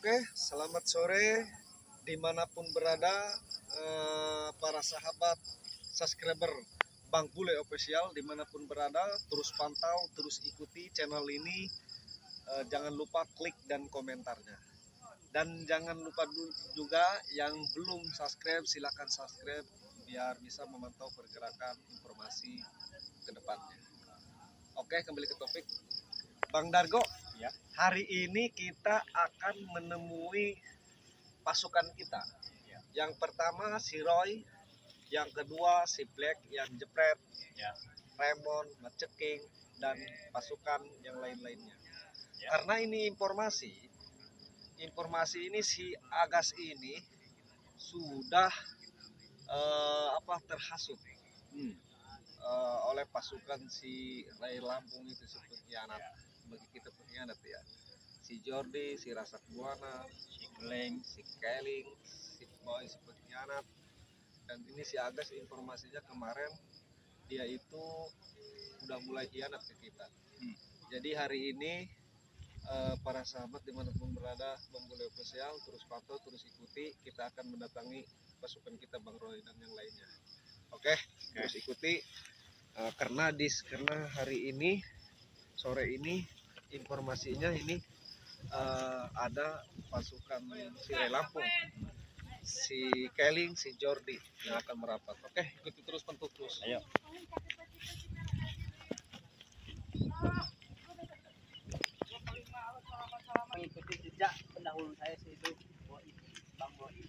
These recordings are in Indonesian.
Oke, selamat sore dimanapun berada para sahabat subscriber Bang Bule Official dimanapun berada, terus pantau, terus ikuti channel ini. Jangan lupa klik dan komentarnya. Dan jangan lupa juga yang belum subscribe, silakan subscribe biar bisa memantau pergerakan informasi ke depannya. Oke, kembali ke topik. Bang Dargo, Ya. hari ini kita akan menemui pasukan kita. Ya. Yang pertama si Roy, yang kedua si Black, yang jepret, Ya. Raymond, Maceking, dan pasukan yang lain-lainnya. Ya. Karena ini informasi ini si Agas ini sudah terhasut oleh pasukan si Ray Lampung itu, si pengkhianat. Bagi kita pengkhianat ya, si Jordi, si Rasak Buana, Si Keleng, si Keling, si Boy, si pengkhianat. Dan ini si Agas informasinya kemarin dia itu udah mulai khianat ke kita. Jadi hari ini para sahabat dimanapun berada, Bang Bule Official, terus pantau, terus ikuti. Kita akan mendatangi pasukan kita, Bang Roy dan yang lainnya. Oke, terus ikuti karena hari ini sore ini informasinya ini ada pasukan si Ray Lampung, si Keling, si Jordi yang akan merapat. Oke, ikuti terus, pantau terus. ayo. Mengikuti jejak pendahulu saya yaitu Bang Boi.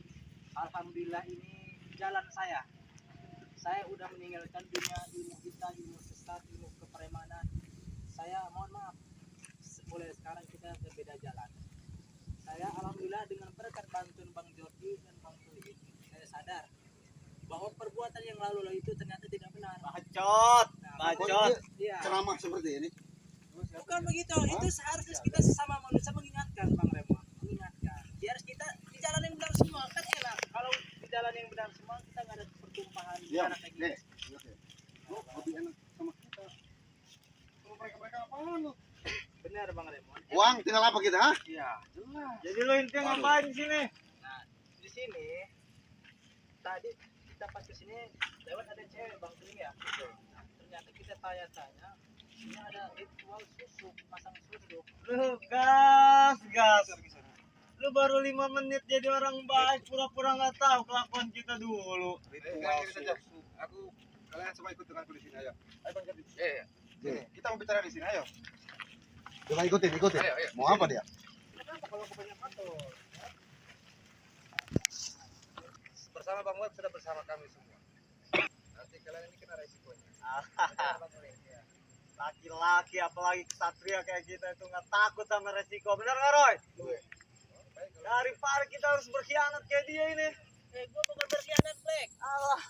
Alhamdulillah ini jalan saya. Saya udah meninggalkan dunia ilmu kita, ilmu sesat, ilmu kepremanan. Saya mohon maaf. Mulai sekarang kita berbeda jalan. Saya alhamdulillah dengan berkat bantuan Bang Jordi dan Bang Boi, saya sadar bahwa perbuatan yang lalu itu ternyata tidak benar. Bacot, Nah, bacot. Iya. Ceramah seperti ini. Bukan begitu, itu seharusnya kita sesama manusia mengingatkan Bang Remo, mengingatkan. Biar kita di jalan yang benar semua, kan enak. Kalau di jalan yang benar semua kita nggak ada pertumpahan Ya, darah kayak nih. gitu. Lo lebih enak sama kita. Kalau mereka apaan lo? Benar Bang Remo. Uang tinggal apa kita, ha? Iya, jelas. Jadi lo intinya ngapain di sini? Nah, di sini tadi kita pas kesini lewat ada cewek Bang Teling ya. Nah, ternyata kita tanya-tanya, ini ada ritual susuk, masang susuk. Lu gas. Lu baru 5 menit jadi orang baik, pura-pura nggak tahu kelakuan kita dulu. Ritual saja. Aku kalian semua ikut dengan aku di sini, ayo. Ayo Bang Jadi. Gini, kita mau bicara di sini, ayo. Coba ikutin. Ayo. Mau apa dia? Kenapa kalau kebanyakan tuh? Bersama Bang Web sudah bersama kami semua. Nanti kalian ini kena resikonya. Laki-laki apalagi kesatria kayak kita itu nggak takut sama resiko, benar nggak Roy? Daripada kita harus berkhianat kayak dia ini. Gua bukan berkhianat, Black. Alah,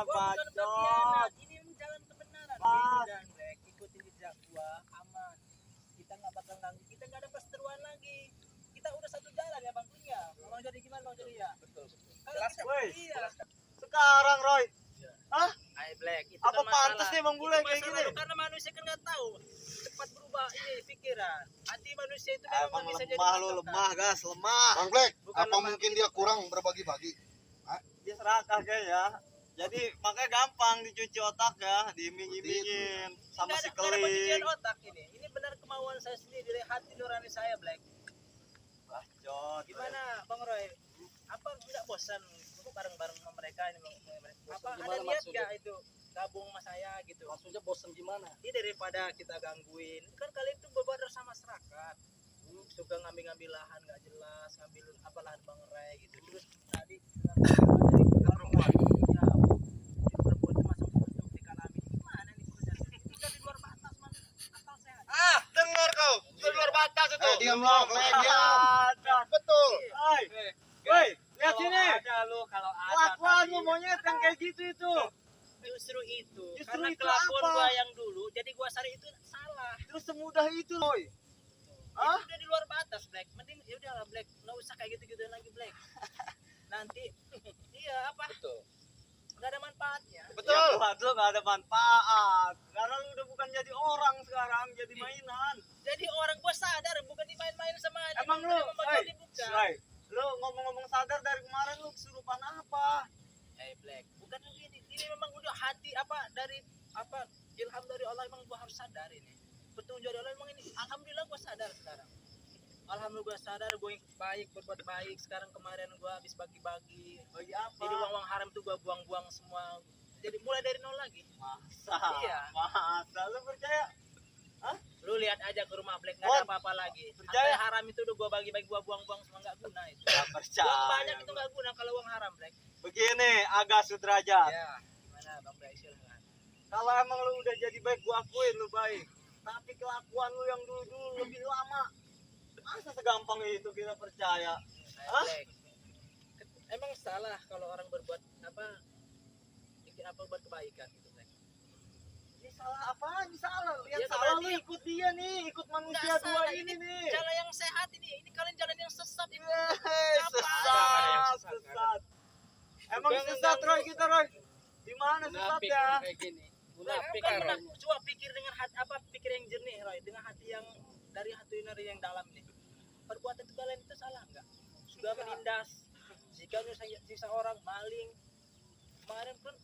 Gua bukan bacot. berkhianat. Ini jalan kebenaran. Pas. Dan Black, ikutin jejak gua, aman. Kita nggak bakal ganggu. Kita nggak ada perseteruan lagi. Kita udah satu jalan ya Bang Punya. Bang Jadi gimana Bang Jadi ya? Betul. Kalau kita, Woi. iya. Sekarang Roy, Ay Black, itu apa kan pantas masalah. nih Bang Bule Itu kayak masalah gini? lu, karena manusia kan nggak tahu cepat berubah ini pikiran. Hati manusia itu Emang memang bisa jadi lemah lu, patokan. lemah gas, lemah. Bang Black, Bukan apa lemah. mungkin dia kurang berbagi-bagi? Dia serakah kayak ya. Jadi makanya gampang dicuci otak ya, diiming-imingin sama si Nggak ada pencucian Keling. otak ini. Ini benar kemauan saya sendiri dari hati nurani saya Black. Bacot. Gimana Bang Roy? Apa nggak bosan bareng-bareng sama mereka ini Bang? Apa ada gimana niat maksudnya? nggak itu gabung sama saya gitu? Maksudnya bosan gimana? Ini daripada kita gangguin, kan kalian tuh berbadar sama masyarakat. Suka ngambil lahan nggak jelas, ngambil apa lahan Bang Ray gitu. Terus tadi dari perempuan, ya, di perempuan itu masuk untuk dikalami. Gimana nih pekerjaan? Kita di luar batas man, akal sehat. Dengar kau, di luar batas itu. Diam lo, Black, diam. Ada. Betul. Hai. Woi, lihat sini. Ada lu kalau ada. Kelakuan lu monyet yang kayak gitu itu. Justru itu. Justru Karena itu kelakuan apa? gua yang dulu, jadi gua sari itu salah. Terus semudah itu, Roy. Hah? Itu udah di luar batas Black. Mending ya udahlah Black, nggak usah kayak gitu-gitu lagi Black. Nanti iya apa? Betul. Nggak ada manfaatnya. Betul. Ya, buat lu gak ada manfaat. Karena lu udah bukan jadi orang sekarang, jadi mainan. Jadi orang gua sadar bukan dimain-main sama Emang lu, memang hey, jadi bukan. bisa. Rai, lu ngomong-ngomong sadar dari kemarin lu kesurupan apa? Black, bukan begini. Ini memang udah hati dari ilham dari Allah, emang gua harus sadar ini. Petunjuk dari Allah emang ini. Alhamdulillah gua sadar sekarang. Alhamdulillah gua sadar, gua yang baik, berbuat baik. Sekarang kemarin gua habis bagi-bagi. Bagi apa? Jadi uang haram tuh gua buang-buang semua. Jadi mulai dari nol lagi. Masa? Iya. Masa lu percaya? Lu lihat aja ke rumah Black, nggak Mon, ada apa-apa lagi. percaya? Harta haram itu udah gua bagi-bagi, gua buang-buang semua, nggak guna itu. Gak percaya. Uang banyak itu nggak guna kalau uang haram Black. Begini, agak sudrajat. Ya, gimana Bang Black, silahkan. Kalau emang lu udah jadi baik, gua akuin lu baik. Tapi kelakuan lu yang dulu lebih lama. Masa segampang itu kita percaya? Hah? Black. Emang salah kalau orang berbuat bikin buat kebaikan gitu Black. Ini salah apaan? Salah. Lihat Ya, salah berarti- lu ikut dia nih, ikut manusia Nggak dua salah, ini nih. Jalan yang sehat ini kalian jalan yang sesat ini. Sesat, sesat. Emang sesat Roy kita Roy. Di mana sesatnya? Kayak gini. Coba pikir dengan pikir yang jernih Roy, dengan hati yang dari hati yang dalam nih. Perbuatan itu kalian itu salah enggak? Sudah menindas, jika nyiksa orang, maling. Kemarin pun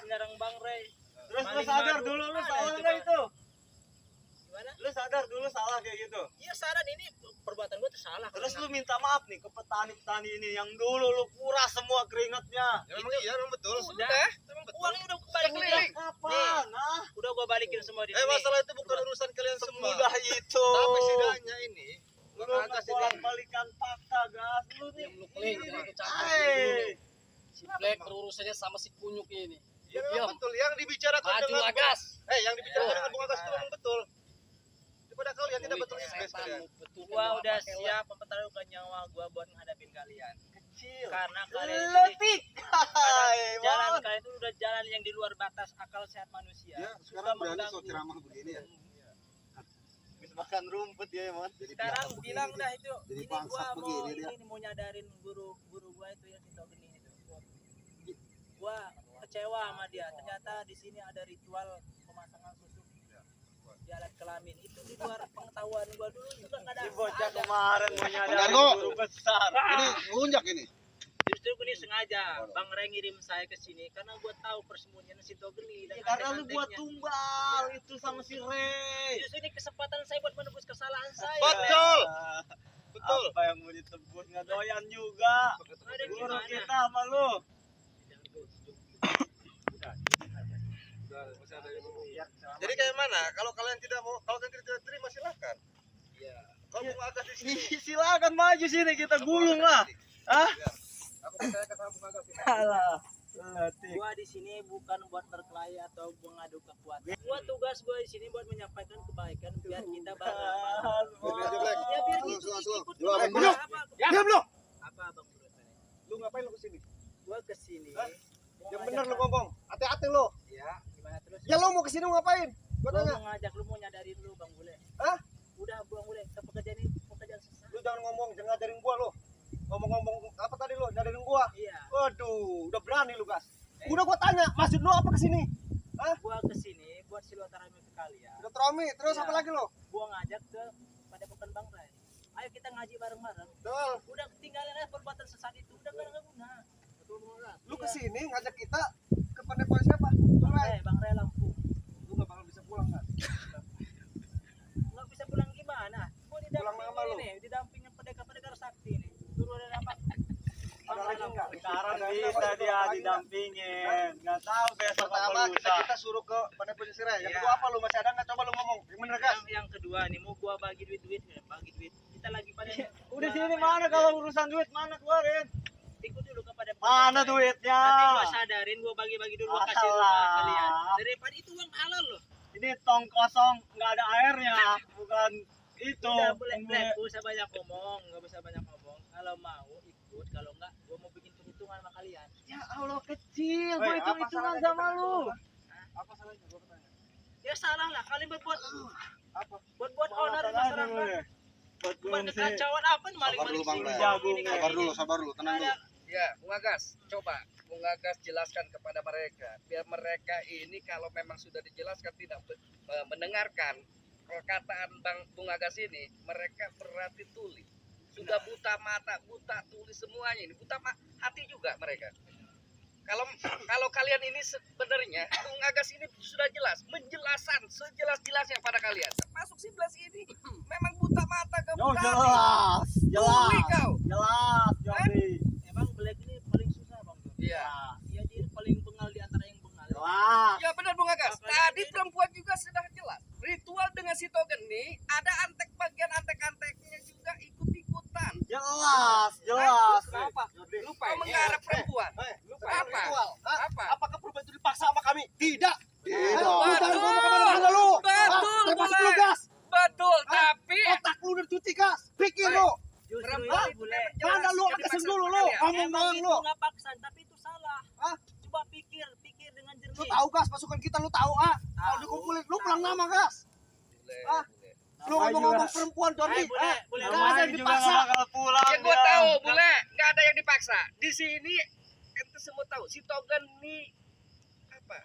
menyerang Bang Ray. Terus lu Maling sadar baru. dulu lu Mana salah itu, nggak Bang? itu? Gimana? Lu sadar dulu salah kayak gitu. Iya saran ini perbuatan gue tuh salah. Terus lu minta maaf nih ke petani-petani ini yang dulu lu kuras semua keringatnya. Ya memang iya, memang betul. Udah. Memang betul. Uangnya udah balikin. Udah kapan? Nah, Udah gua balikin semua di sini. Masalah itu bukan urusan kalian semua. semudah itu. Tapi setidaknya ini Lu Bang Agas ini balikan fakta gas lu nih. Hey. Si Black berurusannya sama si kunyuk ini. ya memang betul yang dibicarakan Maju dengan Agas. yang dibicarakan dengan Bung Agas itu memang betul. Daripada kalian tidak betul Setan, kalian. betul. Gua udah siap mempertaruhkan nyawa gua buat menghadapin kalian. Kecil. Karena kalian ini Letik. jalan kalian itu udah jalan yang di luar batas akal sehat manusia. Ya, Sudah sekarang berani mengganggu. sok ceramah begini ya. Habis makan rumput ya, Mon. Sekarang bilang dah itu. Jadi Ini bangsat gua mau begini dia. ini mau nyadarin guru gua itu yang Tito Geni itu. Gua kecewa sama dia. Ternyata di sini ada ritual pemasangan susuk di alat kelamin. Itu di luar pengetahuan gua dulu juga nggak ada. Ini bocah nggak ada. kemarin mau nyadarin Ganggu. guru besar. Ini ngelunjak ini. Justru ini sengaja Bang Ray ngirim saya ke sini karena gua tahu persembunyian Tito Geni dan Ya, karena lu buat antek-anteknya. tumbal itu sama si Ray. Justru ini kesempatan saya buat menebus kesalahan saya. Betul. Betul. Apa yang mau ditebus nggak doyan juga. Ada Guru gimana? kita sama lu. Jadi kayak mana? Kalau kalian tidak mau, kalau kalian tidak terima silakan. Iya. Kalau Bung Agas di sini. Silakan maju sini kita gulung lah. Hah? Aku percaya sama Bung Agas ini. Alah. Letik. Gua di sini bukan buat berkelahi atau mengadu kekuatan. Gua tugas gua di sini buat menyampaikan kebaikan biar kita bareng-bareng. Ya biar gitu ikut. Diam lu. Apa Bang Bro tadi? Lu ngapain lu kesini? Gua ke sini. Hah? Yang benar lu ngomong. Hati-hati lu. Ya, gimana terus? Ya lu mau kesini mau ngapain? Gua Gua tanya. mau ngajak lu mau nyadarin lu Bang Bule. Hah? Udah Bang Bule, pekerjaan ini pekerjaan susah. Lu jangan ngomong, jangan ngajarin gua lu. Ngomong-ngomong apa tadi lu? Ngajarin gua. Iya. Waduh, udah berani lu, Gas. Udah gua tanya, maksud lu apa kesini? Gua ke sini buat silaturahmi ke kalian. Udah Tromi, terus Iya. apa lagi lu? Gua ngajak ke Padepokan Bang Ray. Ayo kita ngaji bareng-bareng. Betul. Udah tinggalin aja perbuatan sesat itu udah nggak guna. Lu kesini ngajak kita ke pendepokan siapa? Bang Ray Lampung. Lu gak bakal bisa pulang kan? Nggak bisa pulang gimana? Gua Pulang sama lu? didampingin pendekar-pendekar sakti nih. Turunan apa? Bang Ray Lampung. Sekarang bisa dia didampingin. Nggak tahu besok apa Pertama lusa. kita suruh ke pendepokan Sirai. Yang Iya. kedua apa lu? Masih ada nggak? Coba lu ngomong. Yang bener, Gas. Yang kedua nih mau gua bagi duit bagi duit. Kita lagi pada Udah sini mana kalau urusan duit mana keluarin? ikut dulu kepada Mana Bang Ray. duitnya? Nanti gua sadarin, gua bagi-bagi dulu, gua kasih rumah Alah. kalian. Daripada itu uang halal loh. Ini tong kosong nggak ada airnya, bukan itu. Udah boleh, Yang Black, gak usah banyak ngomong, gak usah banyak ngomong. Kalau mau ikut, kalau enggak, gua mau bikin perhitungan sama kalian. Ya Allah kecil, Woi, gua apa hitung-hitungan salahnya sama kita lu. Apa salahnya? Gua bertanya. Ya salah lah, kalian berbuat Apa? buat onar di masyarakat. Buat Bukan gua sih. kekacauan apa nih maling-maling Bang sini. Ray. Jagung ini, Sabar kayak gini. sabar dulu, tenang Ada. Ya, Bung Agas, coba Bung Agas jelaskan kepada mereka, biar mereka ini kalau memang sudah dijelaskan tidak mendengarkan perkataan Bung Agas ini, mereka berarti tuli. sudah buta mata, buta tulis semuanya ini, buta hati juga mereka. Kalau kalian ini sebenarnya Bung Agas ini sudah jelas menjelaskan sejelas-jelasnya pada kalian. Masuk 11 ini memang buta mata kamu. jelas, Tuli kau. jelas, Jordi. Emang Black ini paling susah bang. Iya. Iya dia paling bengal di antara yang bengal. Jelas. Ya benar Bung Agas. Tadi perempuan juga sudah jelas. Ritual dengan si Togeni ada bagian antek-anteknya juga ikut-ikutan. Jelas, jelas. Kenapa? Jordi. Lupa menggarap perempuan. Apa? Apa? Apakah perempuan itu dipaksa sama kami? Tidak. Betul. Betul, Bule. Betul, tapi Otak lu udah cuci, Gas. Pikir lu. perempuan itu memang jelas Mana lu yang habisin dipaksa dulu sama lu. kalian. Ngomong Emang doang itu lu. nggak paksa, tapi itu salah. Hah? Coba pikir dengan Lu jernih. tahu, Gas, pasukan kita lu tahu, Kalau dikumpulin lu pulang nama, Gas. Bule, Ah. Bule. Lu ngomong-ngomong perempuan, Jordi. Boleh Gak ada yang dipaksa. Ya gue tahu, Bule, nggak ada yang dipaksa. Di sini ente semua tahu si Togan ini apa?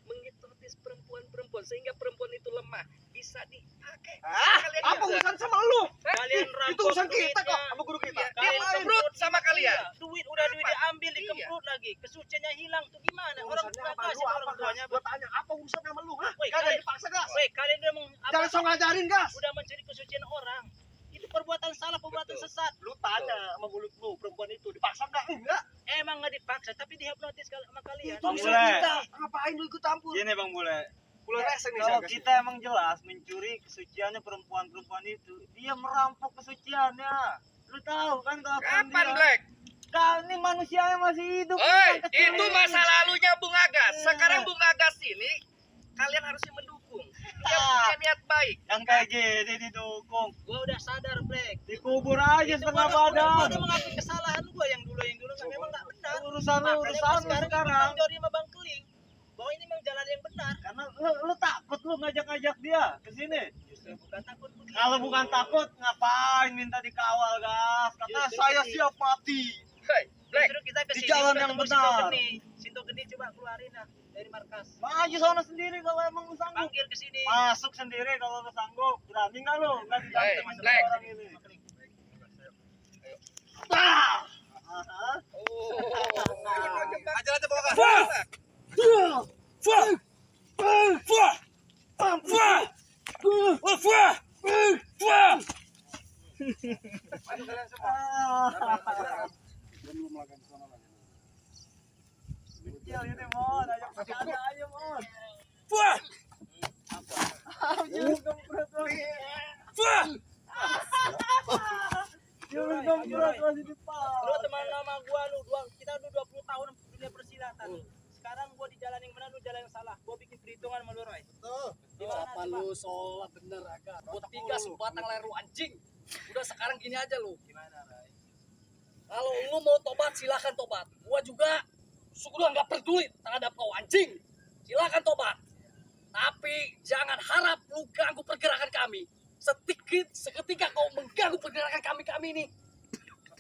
Menghipnotis perempuan sehingga perempuan itu lemah bisa dipakai. Kalian Apa juga. urusan sama lu? Kalian Itu rampok urusan kita kok, duitnya. sama guru kita. Iya, dia mengembrut sama kalian. Iya, duit diambil, Iya. dikemprut lagi. Kesuciannya hilang tuh gimana? Orang Urusannya tua sama kasih lu orang apa, Gas? tuanya. Gua tanya, apa urusan sama lu, Woi, Gak ada yang kalian- dipaksa, Gas. Woi, kalian Jangan sok ngajarin, Gas. udah mencuri kesucian orang. Itu perbuatan salah, perbuatan Betul. sesat. Lu tanya sama mulut lu, perempuan itu dipaksa enggak? Enggak. Emang nggak dipaksa, tapi dihipnotis sama kalian. Itu urusan kita. Ngapain lu ikut campur? Gini Bang Bule, Pulang rese nih, kalau Gas. kita emang jelas mencuri kesuciannya perempuan-perempuan itu, dia merampok kesuciannya. Lu tahu kan kelakuan Kapan, dia? Black? Kan ini manusianya masih hidup. Oi, yang kecil itu ini. masa lalunya Bung Agas. Sekarang Bung Agas ini kalian harusnya mendukung. Dia punya niat baik. Yang kayak gini didukung, Gua udah sadar, Black. dikubur aja Itu setengah gua badan. udah mengakui kesalahan gua yang dulu memang nggak benar. Urusan lu, Makanya urusan gua lu sekarang sekarang. bilang Jordi sama Bang Keling bahwa ini memang jalan yang benar. Karena lu takut lu ngajak-ngajak dia ke sini. Justru bukan takut begitu. Kalau bukan takut, ngapain minta dikawal, Gas? Kata Justru saya begini. siap mati. Hei, Black. Justru kita Di kesini jalan udah yang ketemu benar. Sinto Geni coba keluarin lah dari markas. Maju sana sendiri kalau emang lu sanggup. Panggil ke sini. Masuk sendiri kalau lu sanggup. Berani nggak lu? Nggak didampingi sama Black. orang ini. Oh. Ajar aja Bung Agas. Maju kalian semua. Kecil ini mon, ajak bercanda aja mon. Jangan gembrot masih di Lu teman lama gua kita udah 20 tahun dunia persilatan. Sekarang gua di jalan yang benar, lu jalan yang salah. Gua bikin perhitungan sama lu, Roy. Apa lu sholat bener agak? Buat tiga sebatang leru anjing. Udah sekarang gini aja lu. Gimana, Roy? Kalau lu mau tobat silahkan tobat. Gua juga sudah nggak peduli terhadap kau anjing. Silahkan tobat. Tapi jangan harap lu ganggu pergerakan kami. Seketika kau mengganggu pergerakan kami ini.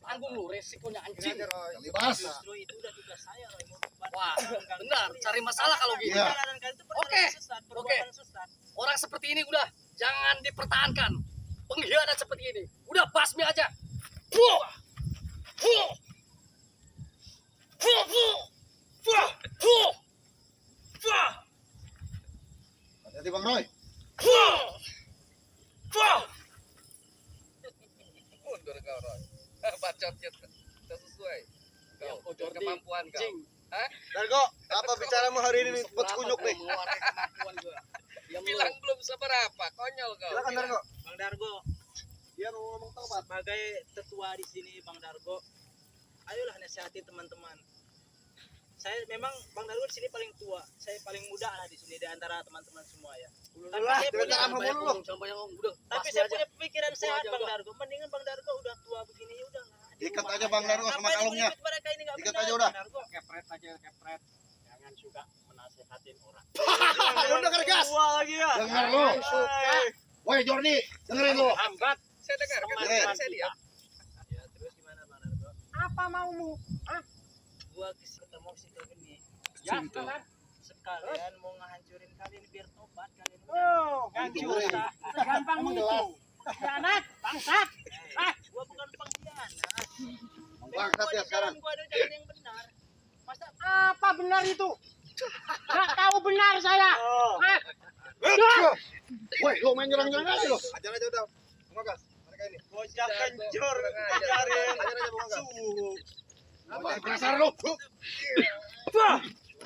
Tanggung lu resikonya anjing. Justru itu udah tugas saya, Roy. Wah, benar. Cari masalah kalau gitu. Iya. Perjalanan kalian itu Oke. perjalanan sesat, perbuatan sesat. Orang seperti ini udah jangan dipertahankan. Pengkhianat seperti ini udah basmi aja. Hati Bang Roy. Mundur kau, Roy. Bacotnya tak sesuai. Yang Kau kau Jordi, kemampuan kau. anjing. Dargo, apa bicaramu hari ini nih? Buat kunyuk nih. Mengeluarkan kemampuan gua. Diam lu. Bilang belum seberapa, konyol kau. Silakan Dargo. Bang Dargo, Dia mau ngomong tobat. sebagai tetua di sini, Bang Dargo, ayolah nasihati teman-teman. Saya memang Bang Dargo di sini paling tua, saya paling muda lah di sini di antara teman-teman semua ya. Tapi Lah, saya jangan punya, sama mulu lu. Jangan banyak ngomong, udah. tapi basmi saya aja. punya pemikiran sehat aja Bang udah. Dargo. Mendingan Bang Dargo udah tua begini ya udah. Ikat aja Bang Dargo sama kalungnya. Mereka ini nggak Ikat benar, aja udah. Bang Dargo. Kepret aja, kepret. Jangan juga menasehatin orang. Lu denger, Gas? Tua lagi ya. Dengar lu. Woi Jordi, dengerin lu. Hambat. Saya dengar, kan Teman-teman saya lihat. Ya terus gimana Bang Dargo? Apa maumu? Gua ketemu si Geni. Ya, sekarang. Sekalian mau ngehancurin kalian biar tobat kalian. Oh, Dengerin. Gampang Emang itu. jelas. Khianat, bangsat. Gua bukan Bangsat ya sekarang. Gua ada jalan yang benar. Masa apa benar itu? Nggak tahu benar saya. Hah? Woi, lo main nyerang-nyerang aja lo. Ajar aja udah. Mengagas. Mereka ini. Bocah kencur Kurang ajar. ajarin Ajar aja mengagas. suhu. Apa kasar lo?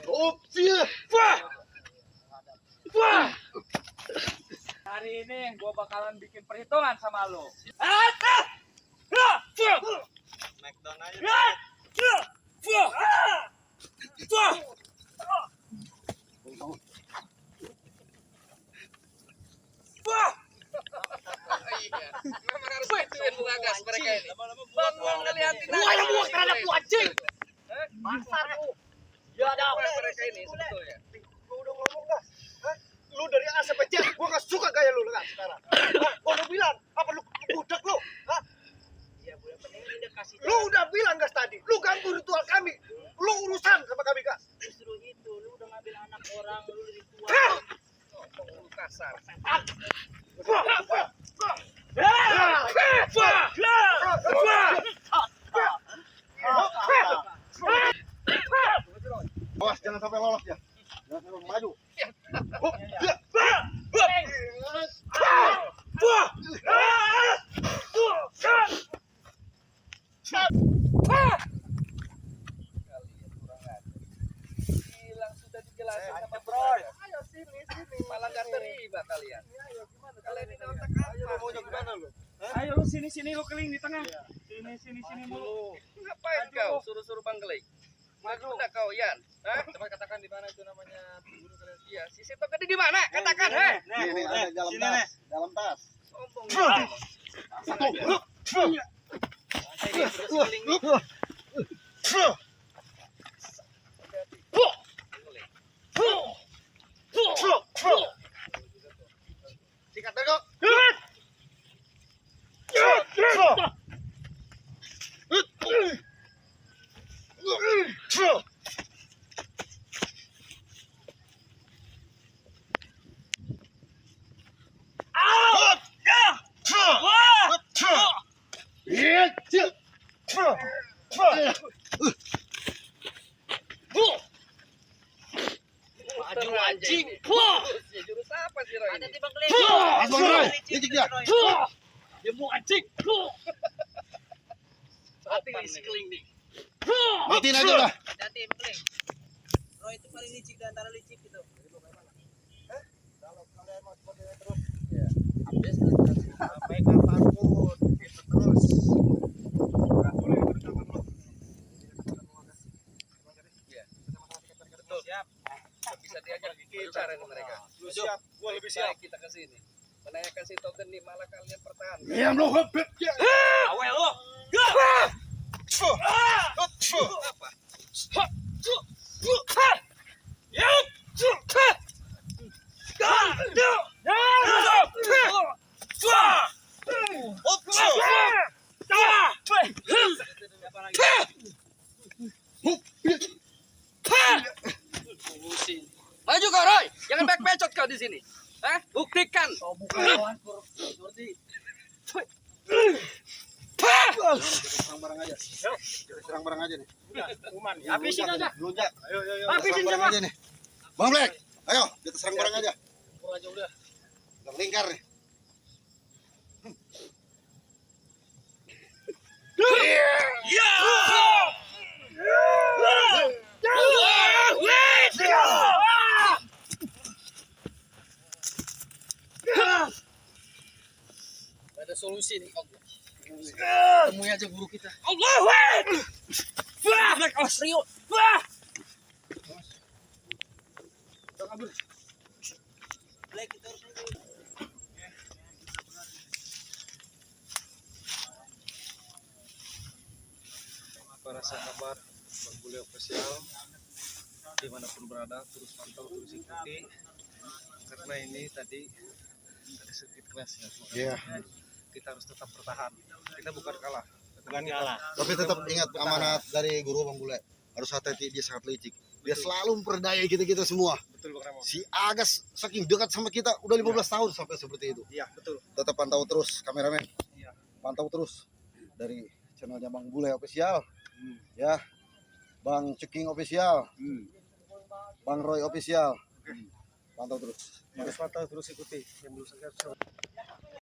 Opsi. Hari ini gua bakalan bikin perhitungan sama lo. Smackdown aja. Iya. Memang harus gituin mengagas mereka ini. Bang, ngeliatin Gua yang buat terhadap lu anjing. Pasar lu. Ya ada. mereka ini sebetulnya. Gua udah ngomong gas. Hah? Lu dari A sampai Z, gua gak suka gaya lu gas sekarang. Hah? Gua udah bilang, apa lu budak lu? Hah? Iya, Bu. Yang penting udah kasih Lu udah bilang gas tadi, lu ganggu ritual kami. Lu urusan sama kami gas. justru itu. Lu udah ngambil anak orang, lu lebih tua. Ngomong kasar. Awas jangan sampai lolos ya. Jangan sampai maju. Bilang sudah dijelasin sama Bro. Ayo sini. Malah nggak terima kalian. Kalian ini otak apa? Maunya gimana lu? Ayo lu sini lu keling di tengah. Sini mulu. Ngapain kau suruh-suruh Bang Geleng? Maju enggak kau, Yan? Hah? Coba katakan di mana itu namanya guru kalian. Iya, si Seto gede di mana? Katakan, heh. Ini ada dalam sini, tas. Dalam tas. Sombong. Sikat bego. Maju anjing. Jurus apa sih Roy ini? Bang Glenn. Asbang Roy, licik dia. Dia mau anjing. Hati si keling nih. Matiin aja udah. Hati-hati Bang Glenn. Roy itu paling licik di antara licik gitu. Sampai kapanpun kita terus. Nggak boleh berkawan lo. Betul. Siap. Nggak bisa diajak bicara nih mereka. Lu siap, gua lebih siap. Baik, kita ke sini. Menanyakan si Togen nih malah kalian pertahan. Ya lo hobet ya. Awel lo. Apa? Maju kau Roy, jangan back-becot kau di sini. Hah? Buktikan. Serang barang aja. Serang barang aja nih. Habisin aja. Lunjak. Ayo. Habisin Serang barang semua. aja nih. Bang Black, ayo kita serang barang aja. Pur aja udah. Udah lingkar nih. Ada solusi nih Allah. Temui aja guru kita. Allah. Wah, Rio. Wah. Black itu harus Para sahabat Bang Bule Official dimanapun berada terus pantau terus ikuti karena ini tadi ada sedikit kelas ya. Iya. Kita harus tetap bertahan. Kita bukan kalah. Bukan kalah. Tapi tetap ingat amanat dari guru Bang Bule. Harus hati-hati, dia sangat licik. Dia selalu memperdaya kita semua. Betul Bang Ramo. Si Agas saking dekat sama kita udah 15 tahun sampai seperti itu. Iya betul. Tetap pantau terus kameramen. Iya. Pantau terus dari channelnya Bang Bule Official, ya, Bang Ceking Official, Bang Roy Official. Pantau terus. Harus pantau terus ikuti yang belum subscribe.